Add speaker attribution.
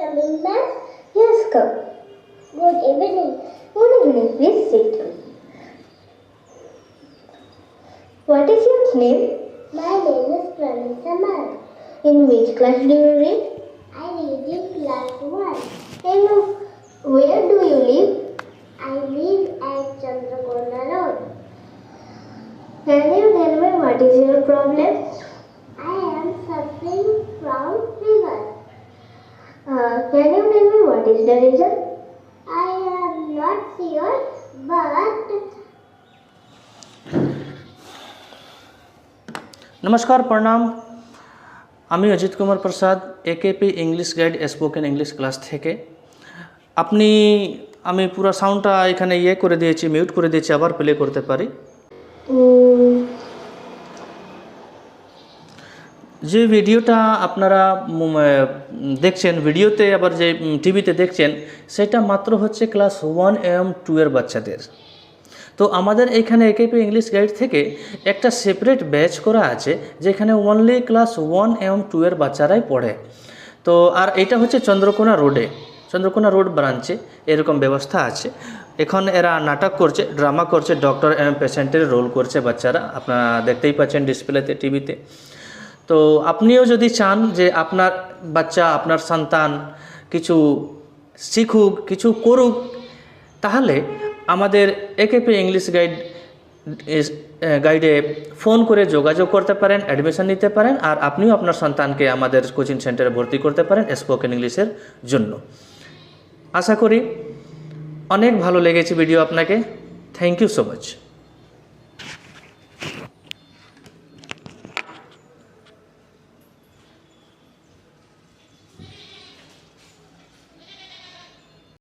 Speaker 1: coming, ma'am? Yes, come. Good evening. Good evening. Please sit. What is your name? My name is Pranita ma'am. In which class do you read? I read in class 1. And where do you live? I live at Chandrakona Road. Can you tell me what is your problem? I am suffering from fever. Can you tell me what is the reason? I am not sure, but
Speaker 2: नमस्कार प्रणाम আমি Ajit Kumar Prasad AKP English guide spoken English class থেকে আমি পুরো সাউন্ডটা এখানে করে দিয়েছি মিউট করে দিয়েছি আবার প্লে করতে পারি যে ভিডিওটা আপনারা দেখছেন ভিডিওতে আবার যে টিভিতে দেখছেন সেটা মাত্র হচ্ছে ক্লাস 1 এবং 2 এর বাচ্চাদের তো আমাদের এখানে একেপি ইংলিশ গাইড থেকে একটা সেপারেট ব্যাচ করা আছে যেখানে অনলি ক্লাস 1 এবং 2 এর বাচ্চারাই পড়ে তো আর এটা হচ্ছে চন্দ্রকোনা রোড ব্রাঞ্চে এরকম ব্যবস্থা আছে এখন এরা নাটক করছে ড্রামা করছে ডক্টর এবং পেশেন্টের রোল করছে বাচ্চারা আপনারা দেখতেই পাচ্ছেন ডিসপ্লেতে টিভিতে তো আপনিও যদি চান যে আপনার বাচ্চা আপনার সন্তান কিছু শিখুক কিছু করুক তাহলে আমাদের একেপি ইংলিশ গাইডে ফোন করে যোগাযোগ করতে পারেন অ্যাডমিশন নিতে পারেন আর আপনিও আপনার সন্তানকে আমাদের কোচিং সেন্টারে ভর্তি করতে পারেন স্পোকেন ইংলিশের জন্য আশা করি অনেক ভালো লেগেছে ভিডিও আপনাকে থ্যাংক ইউ সো মাচ